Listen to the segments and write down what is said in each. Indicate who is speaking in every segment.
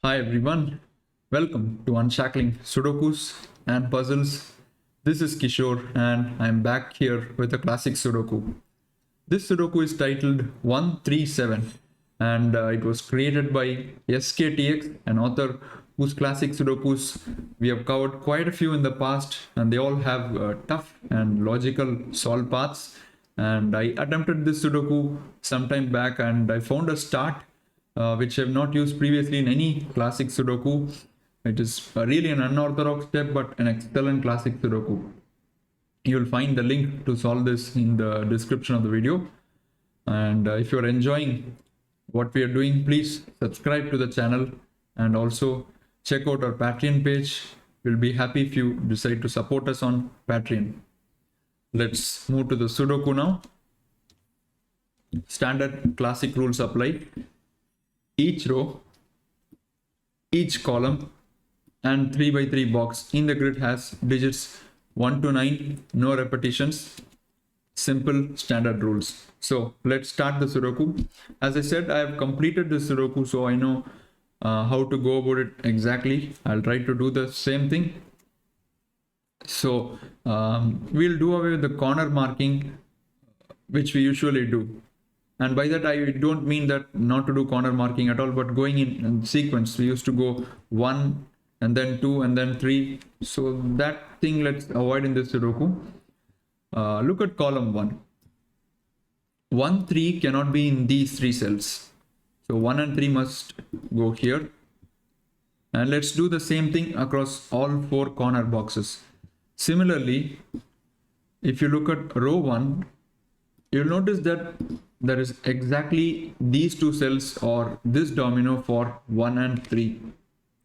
Speaker 1: Hi everyone, welcome to Unshackling Sudokus and Puzzles. This is Kishore and I'm back here with a classic Sudoku. This Sudoku is titled 137 and it was created by Sktx, an author whose classic Sudokus we have covered quite a few in the past, and they all have tough and logical solve paths. And I attempted this Sudoku sometime back and I found a start which I have not used previously in any classic Sudoku. It is really an unorthodox step, but an excellent classic Sudoku. You'll find the link to solve this in the description of the video. And if you're enjoying what we are doing, please subscribe to the channel and also check out our Patreon page. We'll be happy if you decide to support us on Patreon. Let's move to the Sudoku now. Standard classic rules apply. Each row, each column and 3x3 box in the grid has digits 1 to 9, no repetitions, simple standard rules. So let's start the Sudoku. As I said, I have completed the Sudoku, so I know how to go about it exactly. I'll try to do the same thing. So we'll do away with the corner marking, which we usually do. And by that, I don't mean that not to do corner marking at all, but going in sequence. We used to go 1 and then 2 and then 3. So that thing let's avoid in this Sudoku. Look at column 1. 1, 3 cannot be in these 3 cells. So 1 and 3 must go here. And let's do the same thing across all 4 corner boxes. Similarly, if you look at row 1, you'll notice that there is exactly these 2 cells or this domino for 1 and 3.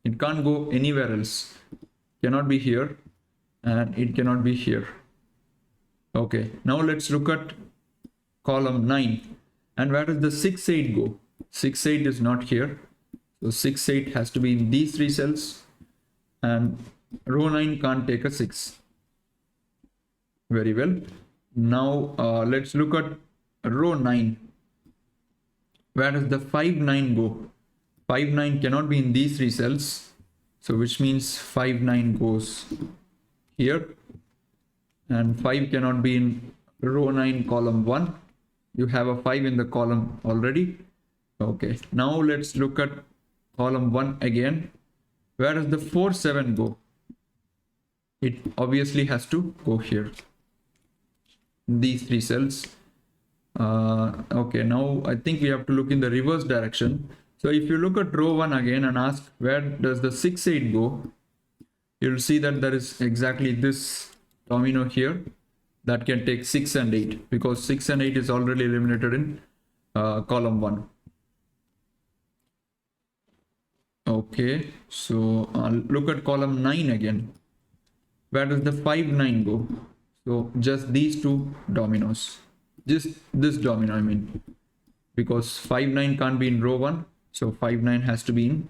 Speaker 1: It can't go anywhere else. Cannot be here and it cannot be here. Okay, now let's look at column 9. And where does the 6, 8 go? 6, 8 is not here. So 6, 8 has to be in these 3 cells. And row 9 can't take a 6. Very well. Now let's look at row 9. Where does the 5, 9 go? 5, 9 cannot be in these 3 cells. So which means 5, 9 goes here. And 5 cannot be in row 9 column 1. You have a 5 in the column already. Okay. Now let's look at column 1 again. Where does the 4, 7 go? It obviously has to go here. These 3 cells. Okay, now I think we have to look in the reverse direction. So if you look at row 1 again and ask where does the 6, 8 go, you'll see that there is exactly this domino here that can take 6 and 8 because 6 and 8 is already eliminated in column 1. Okay, so I'll look at column 9 again. Where does the 5, 9 go? So just these 2 dominoes. Just this domino, I mean, because 5, 9 can't be in row 1. So 5, 9 has to be in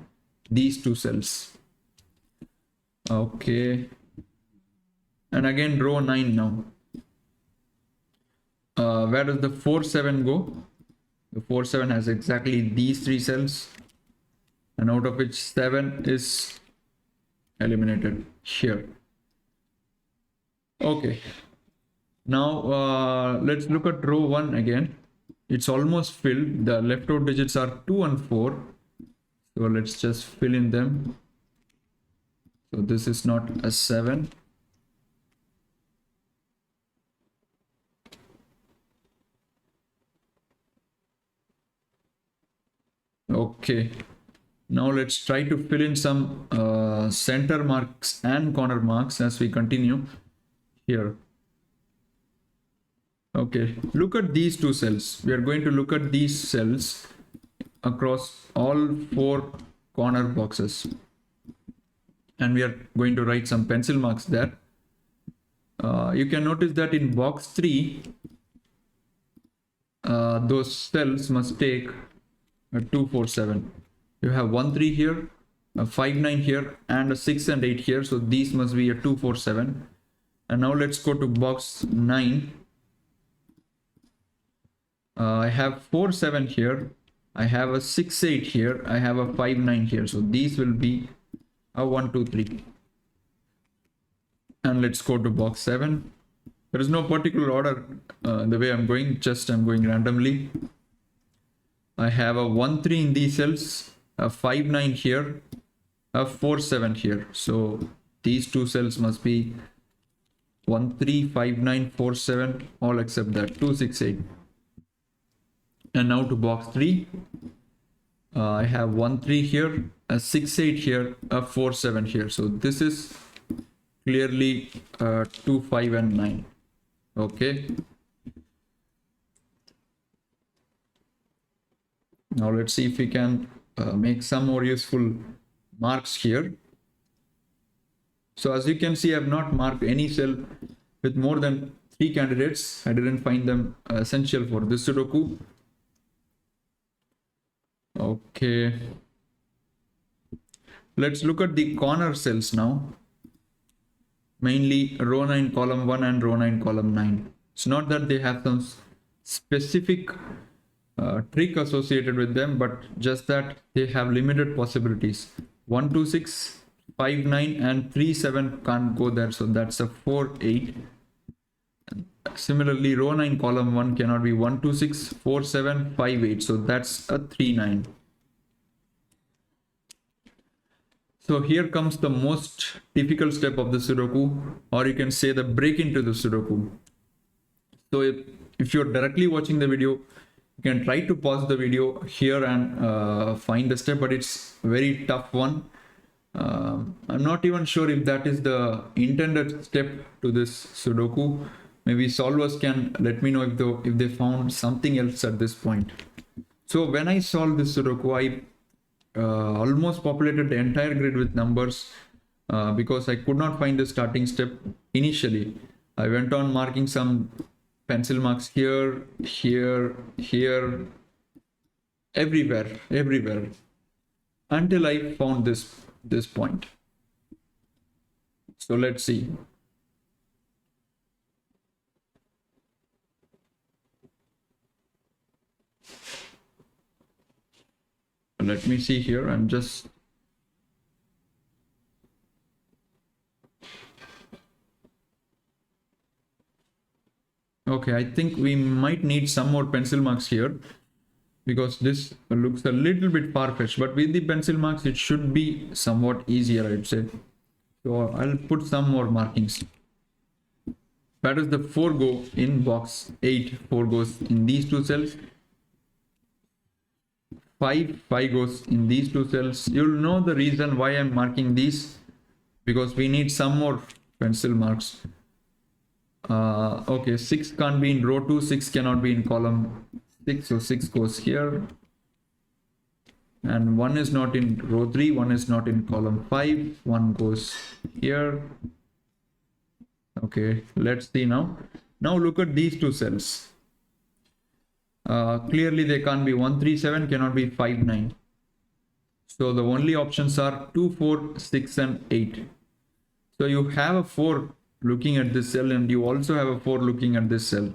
Speaker 1: these 2 cells. Okay. And again, row 9 now. Where does the 4, 7 go? The 4, 7 has exactly these 3 cells. And out of which 7 is eliminated here. Okay. Now let's look at row 1 again. It's almost filled. The left out digits are 2 and 4. So let's just fill in them. So this is not a 7. Okay. Now let's try to fill in some center marks and corner marks as we continue here. Okay, look at these 2 cells. We are going to look at these cells across all 4 corner boxes. And we are going to write some pencil marks there. You can notice that in box 3, those cells must take a 2, 4, 7. You have 1, 3 here, a 5, 9 here, and a 6 and 8 here. So these must be a 2, 4, 7. And now let's go to box 9. I have 4, 7 here, I have a 6 8 here, I have a 5 9 here, so these will be a 1 2 3. And let's go to box 7. There is no particular order the way I'm going, just I'm going randomly. I have a 1 3 in these cells, a 5 9 here, a 4 7 here. So these two cells must be 1 3 5 9 4 7, all except that 2 6 8. And now to box 3. I have 1 3 here, a 6 8 here, a 4 7 here. So this is clearly 2 5 and 9. Okay. Now let's see if we can make some more useful marks here. So as you can see, I have not marked any cell with more than 3 candidates. I didn't find them essential for this Sudoku. Okay. Let's look at the corner cells now. Mainly row 9 column 1 and row 9 column 9. It's not that they have some specific trick associated with them, but just that they have limited possibilities. 1 2 6 5 9 and 3 7 can't go there, so that's a 4 8. Similarly, row 9 column 1 cannot be 1 2 6 4 7 5 8, so that's a 3 9. So here comes the most difficult step of the Sudoku, or you can say the break into the Sudoku. So if you're directly watching the video, you can try to pause the video here and find the step, but it's a very tough one. I'm not even sure if that is the intended step to this Sudoku. Maybe solvers can let me know if they found something else at this point. So when I solved this Sudoku, I almost populated the entire grid with numbers because I could not find the starting step initially. I went on marking some pencil marks here, here, here, everywhere, until I found this point. So let's see. Let me see here. I'm just okay. I think we might need some more pencil marks here because this looks a little bit far-fetched, but with the pencil marks it should be somewhat easier, I'd say. So I'll put some more markings. That is the 4 go in box 8. 4 goes in these two cells. 5 goes in these two cells. You'll know the reason why I'm marking these, because we need some more pencil marks. Okay, 6 can't be in row 2, 6 cannot be in column 6, so 6 goes here, and 1 is not in row 3, 1 is not in column 5, 1 goes here. Okay, let's see now. Now look at these two cells. Clearly they can't be 1 3 7, cannot be 5 9. So the only options are 2 4 6 and 8. So you have a 4 looking at this cell, and you also have a 4 looking at this cell,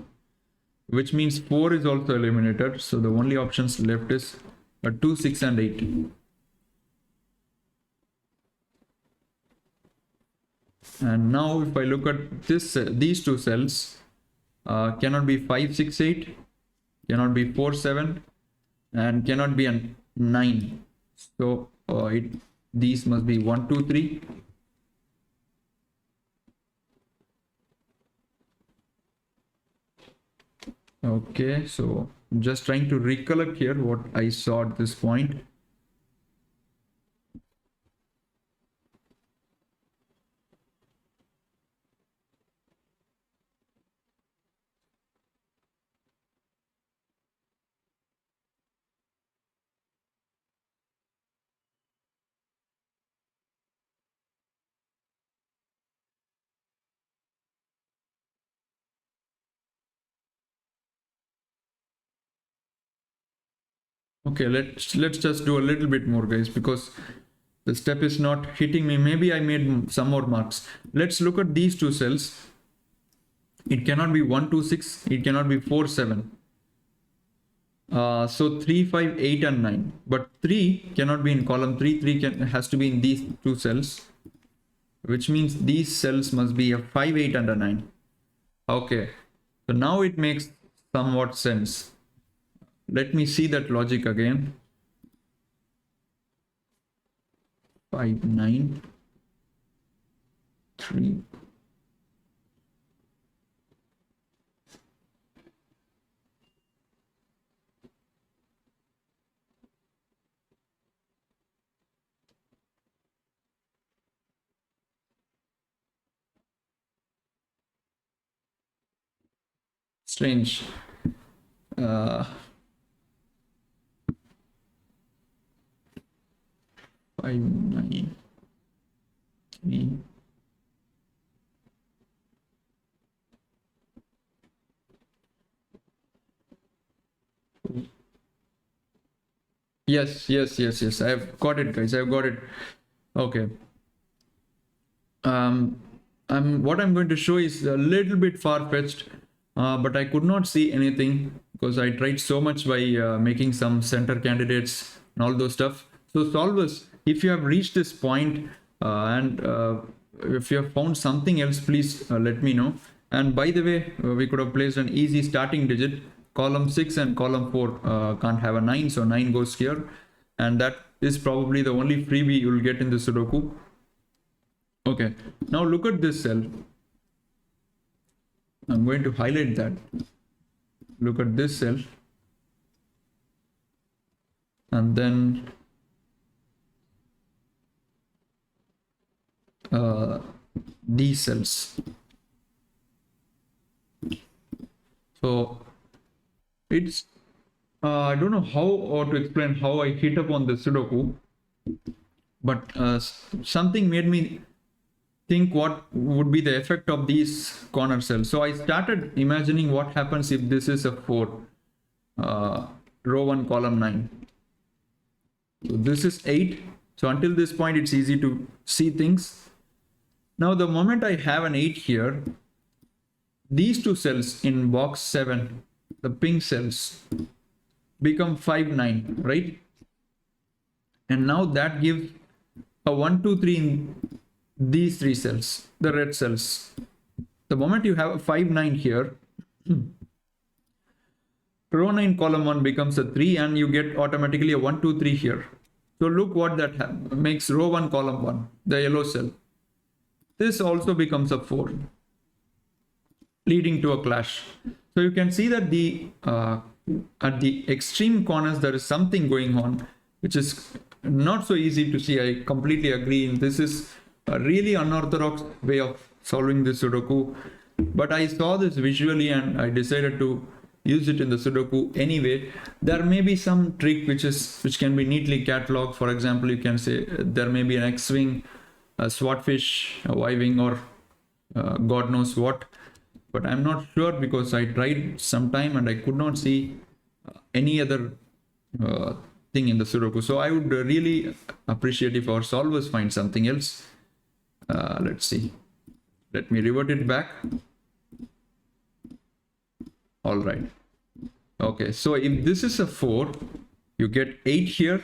Speaker 1: which means 4 is also eliminated. So the only options left is 2 6 and 8. And now if I look at this these two cells, cannot be 5 6 8, cannot be 4 7, and cannot be a 9. So these must be 1 2 3. Okay, so I'm just trying to recollect here what I saw at this point. Okay, let's just do a little bit more, guys, because the step is not hitting me. Maybe I made some more marks. Let's look at these two cells. It cannot be 1 2 6, it cannot be 4 7. So 3, 5, 8 and 9, but 3 cannot be in column 3. 3 has to be in these two cells, which means these cells must be a 5, 8 and a 9. Okay, so now it makes somewhat sense. Let me see that logic again. 5, 9, 3. Strange. 5, 9, 3. Yes. I've got it, guys. I've got it. Okay. What I'm going to show is a little bit far-fetched, but I could not see anything because I tried so much by making some center candidates and all those stuff. So solvers, if you have reached this point and if you have found something else, please let me know. And by the way, we could have placed an easy starting digit. Column 6 and column 4 can't have a 9, so 9 goes here. And that is probably the only freebie you'll get in the Sudoku. Okay, now look at this cell. I'm going to highlight that. Look at this cell. And then these cells. So it's I don't know how or to explain how I hit up on the Sudoku, but something made me think what would be the effect of these corner cells. So I started imagining what happens if this is a 4, row 1, column 9. So this is 8. So until this point, it's easy to see things. Now, the moment I have an 8 here, these two cells in box 7, the pink cells, become 5, 9, right? And now that gives a 1, 2, 3 in these 3 cells, the red cells. The moment you have a 5, 9 here, row 9, column 1 becomes a 3, and you get automatically a 1, 2, 3 here. So look what that makes row 1, column 1, the yellow cell. This also becomes a 4, leading to a clash. So you can see that the at the extreme corners there is something going on, which is not so easy to see. I completely agree. This is a really unorthodox way of solving the Sudoku. But I saw this visually and I decided to use it in the Sudoku anyway. There may be some trick which can be neatly cataloged. For example, you can say there may be an X-wing, a swordfish, a Y-wing, or God knows what. But I'm not sure because I tried some time and I could not see any other thing in the Sudoku. So I would really appreciate if our solvers find something else. Let's see. Let me revert it back. All right. Okay, so if this is a 4, you get 8 here,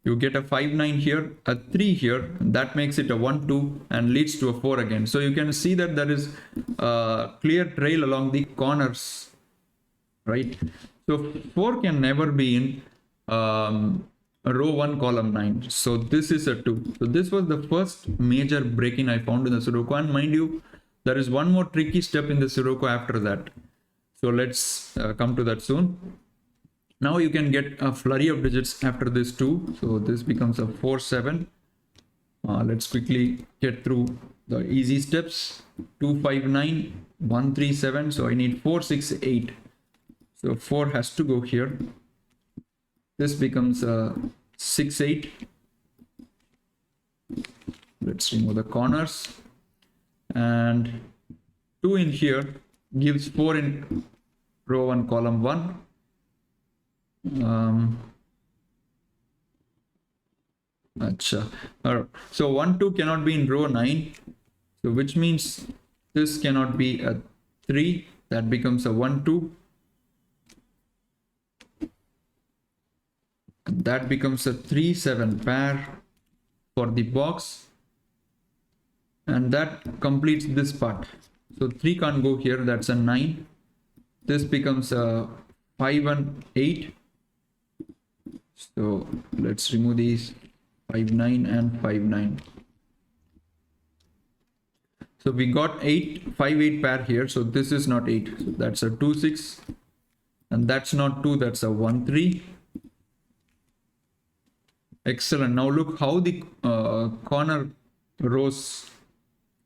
Speaker 1: you get a 5, 9 here, a 3 here, that makes it a 1, 2 and leads to a 4 again. So you can see that there is a clear trail along the corners, right? So 4 can never be in row 1, column 9. So this is a 2. So this was the first major break-in I found in the Sudoku. And mind you, there is one more tricky step in the Sudoku after that. So let's come to that soon. Now you can get a flurry of digits after this 2. So this becomes a 4, 7. Let's quickly get through the easy steps. 2, 5, 9, 1, 3, 7. So I need 4, 6, 8. So 4 has to go here. This becomes a 6, 8. Let's remove the corners. And 2 in here gives 4 in row 1, column 1. So 1, 2 cannot be in row 9. So which means this cannot be a 3. That becomes a 1, 2. And that becomes a 3-7 pair for the box, and that completes this part. So 3 can't go here, that's a 9. This becomes a 5 and 8. So let's remove these 5 9 and 5 9. So we got 5 8 pair here, so this is not 8, so that's a 2 6, and that's not 2, that's a 1 3. Excellent. Now look how the corner rows,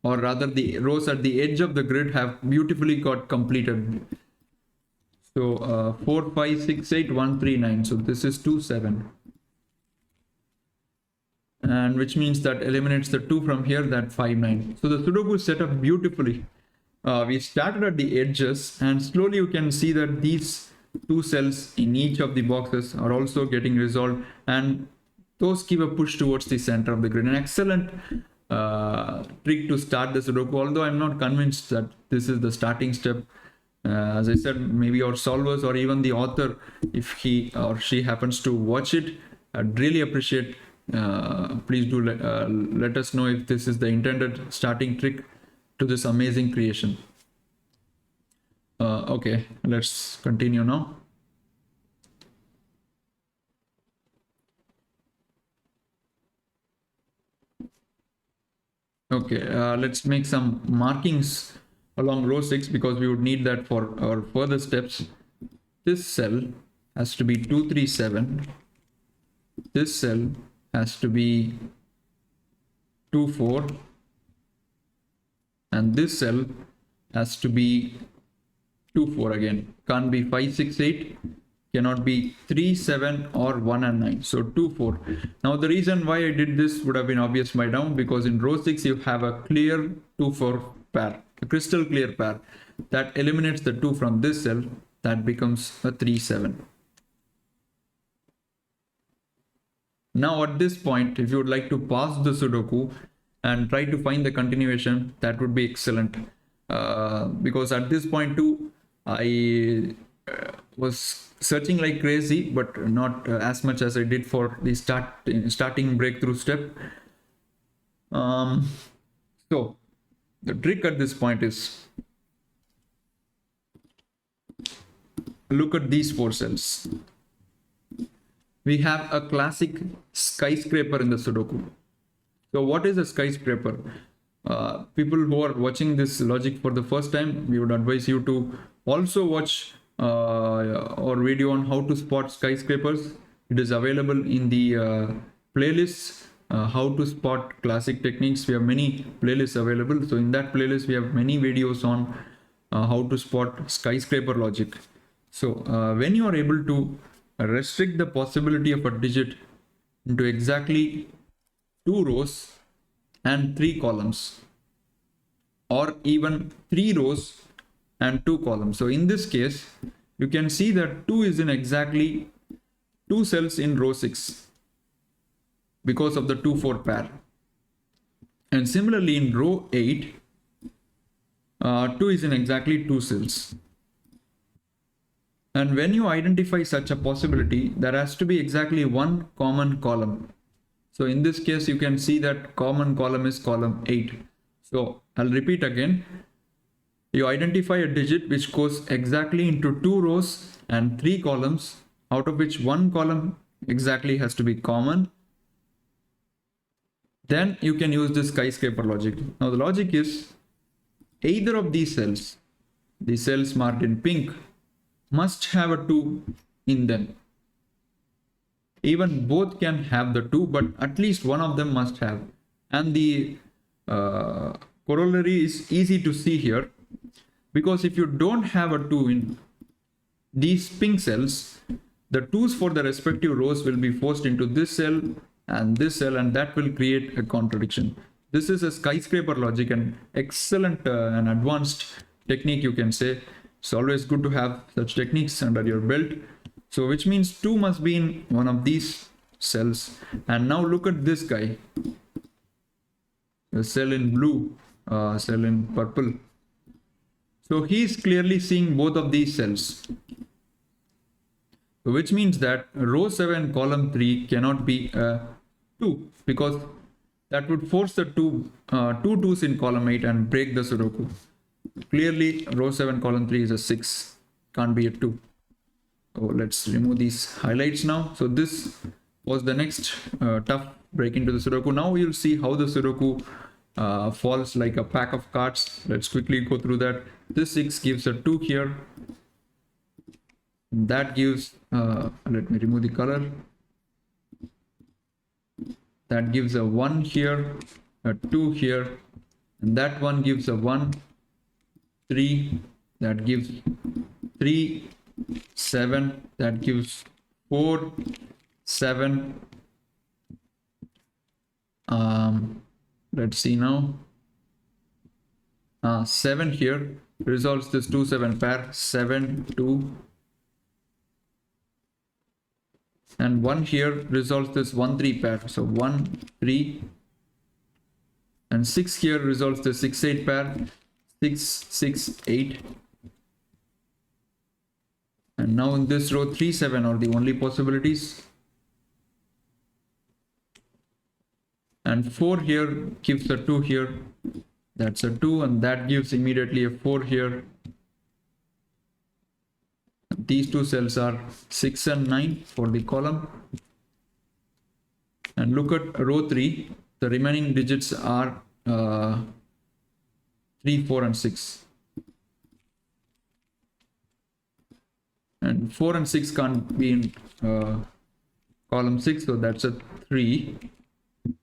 Speaker 1: or rather the rows at the edge of the grid, have beautifully got completed. So 4 5 6 8 1 3 9, so this is 2 7, and which means that eliminates the 2 from here, that 5 9. So the Sudoku is set up beautifully. We started at the edges, and slowly you can see that these 2 cells in each of the boxes are also getting resolved, and those give a push towards the center of the grid. An excellent trick to start the Sudoku, although I'm not convinced that this is the starting step. As I said, maybe our solvers or even the author, if he or she happens to watch it, I'd really appreciate, please do let us know if this is the intended starting trick to this amazing creation. Okay, let's continue now. Okay, let's make some markings along row 6, because we would need that for our further steps. This cell has to be 2 3 7. This cell has to be 2 4, and this cell has to be 2 4 again. Can't be 5 6 8, cannot be 3 7 or 1 and 9. So 2 4. Now the reason why I did this would have been obvious by now, because in row 6 you have a clear 2 4 pair, a crystal clear pair that eliminates the 2 from this cell. That becomes a 3 7. Now at this point, if you would like to pause the Sudoku and try to find the continuation, that would be excellent, because at this point too I was searching like crazy, but not as much as I did for the starting breakthrough step. So the trick at this point is, look at these 4 cells. We have a classic skyscraper in the Sudoku. So what is a skyscraper? People who are watching this logic for the first time, we would advise you to also watch our video on how to spot skyscrapers. It is available in the playlists, how to spot classic techniques. We have many playlists available. So in that playlist, we have many videos on how to spot skyscraper logic. So when you are able to restrict the possibility of a digit into exactly 2 rows and 3 columns, or even 3 rows and 2 columns. So in this case, you can see that 2 is in exactly 2 cells in row 6 because of the 2 4 pair. And similarly in row 8, 2 is in exactly 2 cells. And when you identify such a possibility, there has to be exactly 1 common column. So in this case, you can see that common column is column 8. So I'll repeat again. You identify a digit which goes exactly into 2 rows and 3 columns, out of which 1 column exactly has to be common. Then you can use the skyscraper logic. Now the logic is, either of these cells, the cells marked in pink, must have a 2 in them. Even both can have the 2, but at least one of them must have. And the corollary is easy to see here, because if you don't have a 2 in these pink cells, the 2's for the respective rows will be forced into this cell, and that will create a contradiction. This is a skyscraper logic, an excellent and advanced technique, you can say. It's always good to have such techniques under your belt. So which means 2 must be in one of these cells. And now look at this guy, the cell in blue, cell in purple. So he is clearly seeing both of these cells. which means that row 7 column 3 cannot be a 2, because that would force the two twos in column 8 and break the Sudoku. Clearly row 7 column 3 is a 6, can't be a 2. So let's remove these highlights now. So this was the next tough break into the Sudoku. Now you'll see how the Sudoku falls like a pack of cards. Let's quickly go through that. This 6 gives a 2 here. That gives, let me remove the color. That gives a 1 here, a 2 here, and that one gives a 1, 3, that gives 3, 7, that gives 4, 7. Let's see now. 7 here resolves this 2, 7 pair, 7, 2. And 1 here resolves this 1, 3 pair, so 1, 3. And 6 here resolves the 6, 8 pair, 6, 6, 8. And now in this row 3, 7 are the only possibilities. And 4 here gives a 2 here, that's a 2, and that gives immediately a 4 here. These two cells are 6 and 9 for the column. And look at row 3, the remaining digits are 3, 4 and 6. And 4 and 6 can't be in column 6, so that's a 3.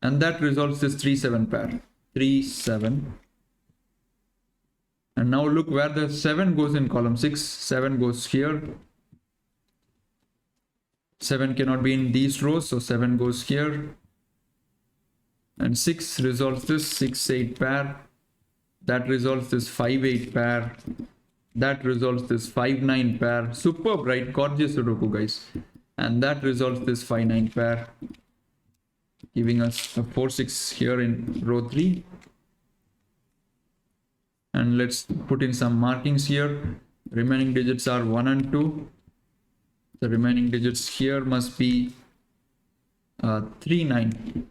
Speaker 1: And that resolves this 3, 7 pair, 3, 7. And now look where the 7 goes in column 6. 7 goes here. 7 cannot be in these rows, so 7 goes here. And 6 resolves this 6, 8 pair. That resolves this 5, 8 pair. That resolves this 5, 9 pair. Superb, right? Gorgeous Sudoku, guys. And that resolves this 5, 9 pair, giving us a 4, 6 here in row 3. And let's put in some markings here. Remaining digits are 1 and 2. The remaining digits here must be 3, 9.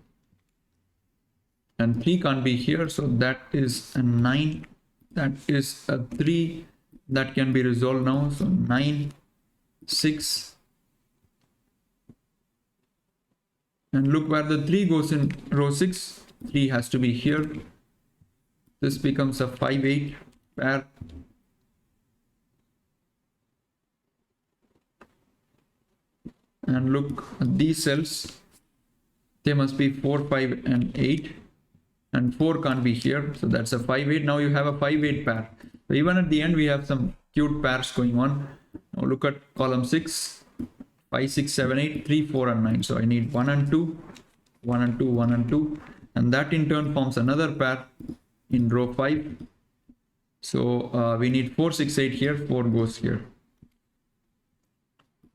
Speaker 1: And 3 can't be here, so that is a 9. That is a 3. That can be resolved now. So 9, 6. And look where the 3 goes in row 6. 3 has to be here. This becomes a 5, 8 pair. And look at these cells. They must be 4, 5 and 8. And 4 can't be here. So that's a 5, 8. Now you have a 5, 8 pair. So even at the end we have some cute pairs going on. Now look at column 6. 5, 6, 7, 8, 3, 4 and 9. So I need 1 and 2. 1 and 2, 1 and 2. And that in turn forms another pair in row 5. So we need 4, 6, 8 here. 4 goes here.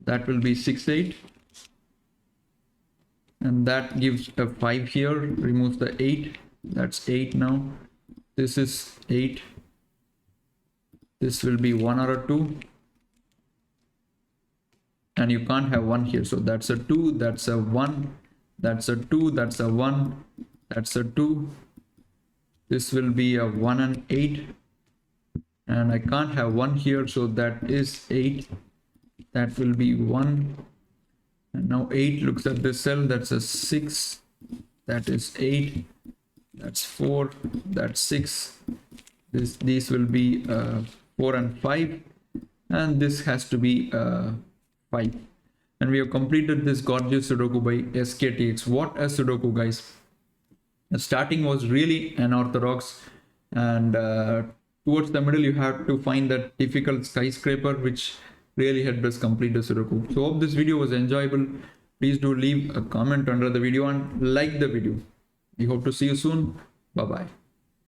Speaker 1: That will be 6, 8. And that gives a 5 here. Removes the 8. That's 8 now. This is 8. This will be 1 or a 2. And you can't have 1 here. So that's a 2. That's a 1. That's a 2. That's a 1. That's a 2. This will be a 1 and 8. And I can't have 1 here. So that is 8. That will be 1. And now 8 looks at this cell. That's a 6. That is 8. That's 4. That's 6. These will be 4 and 5. And this has to be 5. And we have completed this gorgeous Sudoku by Sktx. What a Sudoku, guys. The starting was really unorthodox, and towards the middle you have to find that difficult skyscraper, which really helped us complete the Sudoku. So hope this video was enjoyable. Please do leave a comment under the video and like the video. We hope to see you soon. Bye bye.